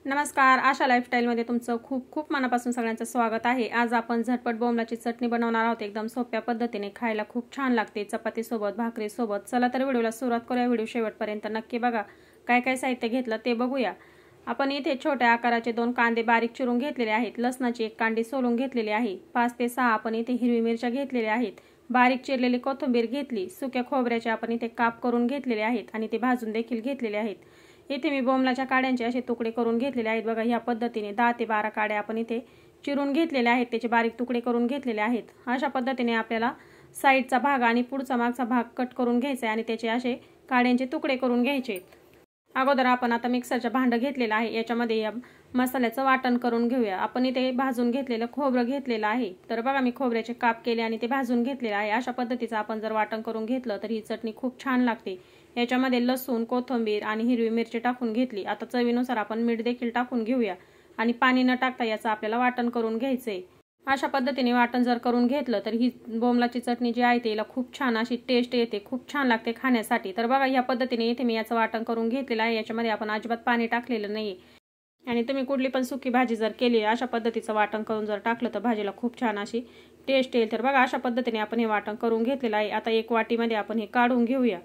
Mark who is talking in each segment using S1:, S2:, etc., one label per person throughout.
S1: नमस्कार, आशा लाईफस्टाईलमध्ये तुमचं खूप खूप मनापासून सगळ्यांचं स्वागत आहे। आज आपण झटपट बोंबलाची चटणी बनवणार आहोत। एकदम सोप्या पद्धतीने, खायला खूप छान लागते चपातीसोबत, भाकरीसोबत। चला तर व्हिडिओला सुरुवात करूया। व्हिडिओ शेवटपर्यंत नक्की बघा। काय काय साहित्य घेतलं ते बघूया। आपण इथे छोट्या आकाराचे 2 कांदे बारीक चिरून घेतलेले आहेत। लसणाची 1 कांडी सोलून घेतलेली आहे। 5 ते 6 आपण इथे हिरवी मिरच्या घेतलेल्या आहेत। बारीक चिरलेली कोथिंबीर घेतली। सुक्या खोबऱ्याचे आपण इथे काप करून घेतलेले आहेत आणि ते भाजून देखील घेतलेले आहेत। इथे मी बोंबलाच्या काड्यांचे असे तुकडे करून घेतलेले आहेत। बघा, ह्या पद्धतीने 10 ते 12 काड्या आपण इथे चिरून घेतलेल्या आहेत। त्याचे बारीक तुकडे करून घेतलेले आहेत। अशा पद्धतीने आपल्याला साईडचा भाग आणि पुढचा मागचा भाग कट करून घ्यायचा आहे आणि त्याचे असे काड्यांचे तुकडे करून घ्यायचे। अगोदर आपण आता मिक्सरचं भांडं घेतलेलं आहे। याच्यामध्ये या मसाल्याचं वाटण करून घेऊया। आपण इथे भाजून घेतलेलं खोबरं घेतलेलं आहे। तर बघा, मी खोबऱ्याचे काप केले आणि ते भाजून घेतलेलं आहे। अशा पद्धतीचं आपण जर वाटण करून घेतलं तर ही चटणी खूप छान लागते। याच्यामध्ये लसूण, कोथिंबीर आणि हिरवी मिरची टाकून घेतली। आता चवीनुसार आपण मीठ देखील टाकून घेऊया आणि पाणी न टाकता याचं आपल्याला वाटण करून घ्यायचंय। अशा पद्धतीने वाटण जर करून घेतलं तर ही बोंबलाची चटणी जी आहे तिला खूप छान अशी टेस्ट येते, खूप छान लागते खाण्यासाठी। तर बघा, या पद्धतीने इथे मी याचं वाटण करून घेतलेलं आहे। याच्यामध्ये आपण अजिबात पाणी टाकलेलं नाही आणि तुम्ही कुठली पण सुकी भाजी जर केली, अशा पद्धतीचं वाटण करून जर टाकलं तर भाजीला खूप छान अशी टेस्ट येईल। तर बघा, अशा पद्धतीने आपण हे वाटण करून घेतलेलं आहे। आता एक वाटीमध्ये आपण हे काढून घेऊया।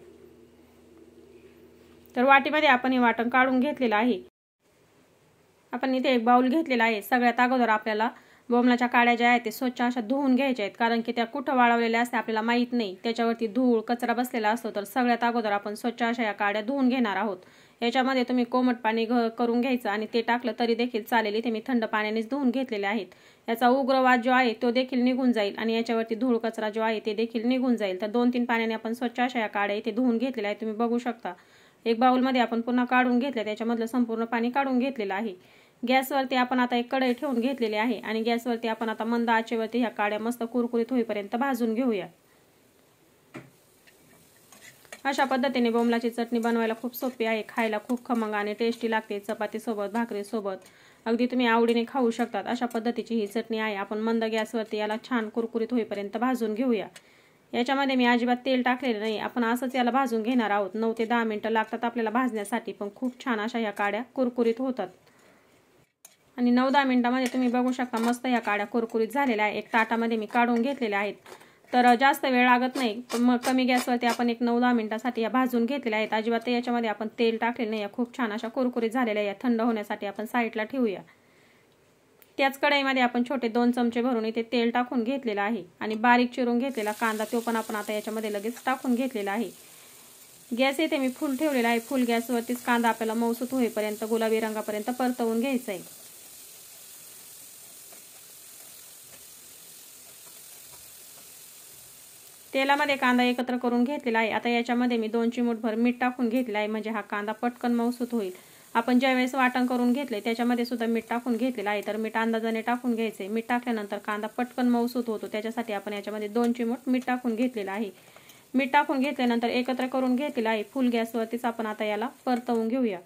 S1: तर वाटीमध्ये आपण हे वाटण काढून घेतलेलं आहे। आपण इथे एक बाउल घेतलेला आहे। सगळ्यात अगोदर आपल्याला बोंबलाच्या काड्या ज्या आहेत ते स्वच्छ अशा धुवून घ्यायच्या आहेत, कारण की त्या कुठं वाळवलेल्या असते आपल्याला माहित नाही। त्याच्यावरती धूळ कचरा बसलेला असतो। तर सगळ्यात अगोदर आपण स्वच्छ अशा या काड्या धुवून घेणार आहोत। याच्यामध्ये तुम्ही कोमट पाणी करून घ्यायचं आणि ते टाकलं तरी देखील चालेल। इथे मी थंड पाण्यानेच धुवून घेतलेले आहेत। याचा उग्र वास जो आहे तो देखील निघून जाईल आणि याच्यावरती धूळ कचरा जो आहे ते देखील निघून जाईल। तर 2-3 पाण्याने आपण स्वच्छ अशा या काड्या इथे धुवून घेतलेल्या आहेत, तुम्ही बघू शकता। एक बाउलमध्ये आपण पुन्हा काढून घेतलं, त्याच्यामधलं संपूर्ण पाणी काढून घेतलेलं आहे। गॅसवरती आपण आता एक कढई ठेवून घेतलेली आहे आणि गॅसवरती आपण आता मंद आचेवरती ह्या काड्या मस्त कुरकुरीत होईपर्यंत भाजून घेऊया। अशा पद्धतीने बोंबलाची चटणी बनवायला खूप सोपी आहे। खायला खूप खमंग आणि टेस्टी लागते चपातीसोबत, भाकरीसोबत। अगदी तुम्ही आवडीने खाऊ शकतात अशा पद्धतीची ही चटणी आहे। आपण मंद गॅसवरती याला छान कुरकुरीत होईपर्यंत भाजून घेऊया। याच्यामध्ये मी अजिबात तेल टाकलेलं नाही, आपण असंच याला भाजून घेणार आहोत। 9 ते 10 मिनिटं लागतात आपल्याला भाजण्यासाठी, पण खूप छान अशा ह्या काड्या कुरकुरीत होतात आणि 9-10 मिनिटांमध्ये तुम्ही बघू शकता मस्त ह्या काड्या कुरकुरीत झालेल्या आहेत। एक ताटामध्ये मी काढून घेतलेल्या आहेत। तर जास्त वेळ लागत नाही, मग कमी गॅसवरती आपण एक 9-10 मिनिटांसाठी या भाजून घेतलेल्या आहेत। अजिबात याच्यामध्ये आपण तेल टाकलेलं नाही, खूप छान अशा कुरकुरीत झालेल्या या थंड होण्यासाठी आपण साईडला ठेवूया। त्याच कढईमध्ये आपण छोटे 2 चमचे भरून इथे तेल टाकून घेतलेलं आहे आणि बारीक चिरून घेतलेला कांदा तो पण आपण आता याच्यामध्ये लगेच टाकून घेतलेला आहे। गॅस इथे मी फुल ठेवलेला आहे। फुल गॅसवरतीच कांदा आपल्याला मऊसूत होईपर्यंत, गुलाबी रंगापर्यंत परतवून घ्यायचा आहे। तेलामध्ये कांदा एकत्र करून घेतलेला आहे। आता याच्यामध्ये मी 2 चिमूटभर मीठ टाकून घेतलेला आहे, म्हणजे हा कांदा पटकन मऊसूत होईल। आपण ज्यावेळेस वाटण करून घेतले त्याच्यामध्ये सुद्धा मीठ टाकून घेतलेलं आहे, तर मीठ अंदाजाने टाकून घ्यायचे। मीठ टाकल्यानंतर कांदा पटकन मऊसूत होतो, त्याच्यासाठी आपण याच्यामध्ये 2 चिमूट मीठ टाकून घेतलेलं आहे। मीठ टाकून घेतल्यानंतर एकत्र करून घेतलेलं आहे। फुल गॅसवरतीच आपण आता याला परतवून घेऊया।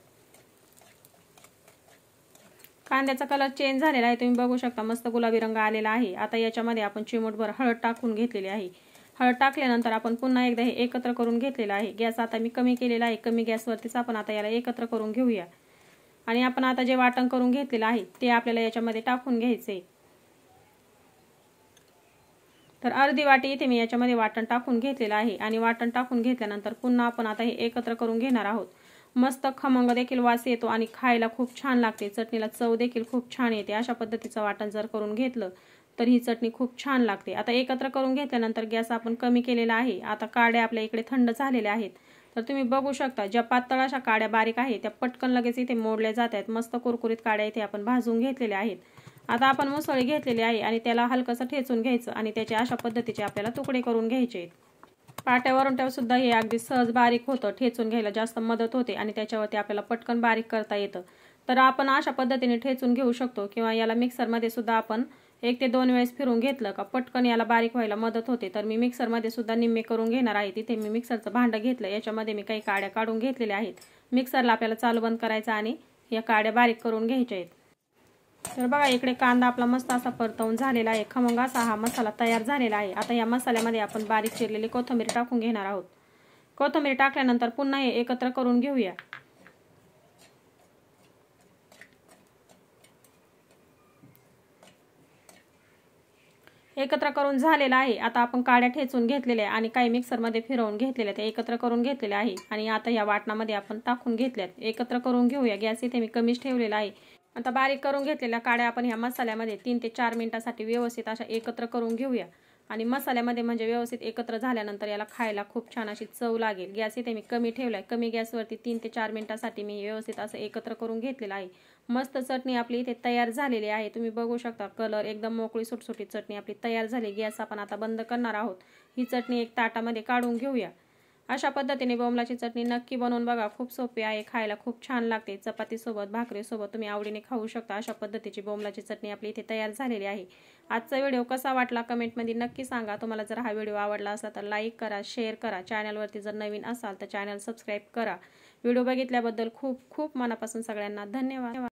S1: कांद्याचा कलर चेंज झालेला आहे, तुम्ही बघू शकता मस्त गुलाबी रंग आलेला आहे। आता याच्यामध्ये आपण चिमूटभर हळद टाकून घेतलेली आहे। हळद टाकल्यानंतर आपण पुन्हा एकदा हे एकत्र करून घेतलेलं आहे। गॅस आता मी कमी केलेला आहे, कमी गॅसवरतीच आपण आता याला एकत्र करून घेऊया आणि आपण आता जे वाटण करून घेतलेलं आहे ते आपल्याला याच्यामध्ये टाकून घ्यायचे। तर अर्धी वाटी इथे मी याच्यामध्ये वाटण टाकून घेतलेलं आहे आणि वाटण टाकून घेतल्यानंतर पुन्हा आपण आता हे एकत्र करून घेणार आहोत। मस्त खमंग देखील वास येतो आणि खायला खूप छान लागते। चटणीला चव देखील खूप छान येते। अशा पद्धतीचं वाटण जर करून घेतलं तर ही चटणी खूप छान लागते। आता एकत्र करून घेतल्यानंतर गॅस आपण कमी केलेला आहे। आता काड्या आपल्या इकडे थंड झालेल्या आहेत, तर तुम्ही बघू शकता ज्या पातळ अशा काड्या बारीक आहेत त्या पटकन लगेच इथे मोडल्या जात आहेत। मस्त कुरकुरीत काड्या इथे आपण भाजून घेतलेल्या आहेत। आता आपण मुसळी घेतलेली आहे आणि त्याला हलकसं ठेचून घ्यायचं आणि त्याचे अशा पद्धतीचे आपल्याला तुकडे करून घ्यायचे आहेत। पाट्यावरून ठेव सुद्धा हे अगदी सहज बारीक होतं, ठेचून घ्यायला जास्त मदत होते आणि त्याच्यावरती आपल्याला पटकन बारीक करता येतं। तर आपण अशा पद्धतीने ठेचून घेऊ शकतो किंवा याला मिक्सरमध्ये सुद्धा आपण 1 ते 2 वेळेस फिरून घेतलं का पटकन याला बारीक व्हायला मदत होते। तर मी मिक्सरमध्ये सुद्धा निम्मे करून घेणार आहे। तिथे मी मिक्सरचं भांडं घेतलं, याच्यामध्ये मी काही काड्या काढून घेतलेल्या आहेत। मिक्सरला आपल्याला चालू बंद करायचं आणि या काड्या बारीक करून घ्यायच्या आहेत। तर बघा, इकडे कांदा आपला मस्त असा परतवून झालेला आहे। खमंग असा हा मसाला तयार झालेला आहे। आता या मसाल्यामध्ये आपण बारीक चिरलेली कोथिंबीर टाकून घेणार आहोत। कोथिंबीर टाकल्यानंतर पुन्हा हे एकत्र करून घेऊया। एकत्र करून झालेला आहे। आता आपण काड्या ठेचून घेतलेल्या आहे आणि काही मिक्सरमध्ये फिरवून घेतलेल्या ते एकत्र करून घेतलेले आहे आणि आता या वाटणामध्ये आपण टाकून घेतल्यात। एकत्र करून घेऊया। गॅस इथे मी कमीच ठेवलेला आहे। आता बारीक करून घेतलेल्या काड्या आपण ह्या मसाल्यामध्ये 3 ते 4 मिनिटांसाठी व्यवस्थित अशा एकत्र करून घेऊया आणि मसाल्यामध्ये म्हणजे व्यवस्थित एकत्र झाल्यानंतर याला खायला खूप छान अशी चव लागेल। गॅस इथे मी कमी ठेवलाय। कमी गॅसवरती 3 ते 4 मिनिटांसाठी मी व्यवस्थित असं एकत्र करून घेतलेलं आहे। मस्त चटणी आपली इथे तयार झालेली आहे। तुम्ही बघू शकता कलर एकदम मोकळी सुटसुटीत चटणी आपली तयार झाली। गॅस आपण आता बंद करणार आहोत। ही चटणी एक ताटामध्ये काढून घेऊया। अशा पद्धतीने बोंबलाची चटणी नक्की बनवून बघा। खूप सोपी आहे, खायला खूप छान लागते। चपाती सोबत, भाकरी सोबत तुम्ही आवडीने खाऊ शकता। अशा पद्धतीची बोंबलाची चटणी आपली इथे तयार झालेली आहे। आजचा व्हिडिओ कसा वाटला कमेंटमध्ये नक्की सांगा। तुम्हाला जर हा व्हिडिओ आवडला असला तर लाईक करा, शेअर करा। चॅनलवरती जर नवीन असाल तर चॅनल सबस्क्राईब करा। व्हिडिओ बघितल्याबद्दल खूप खूप मनापासून सगळ्यांना धन्यवाद।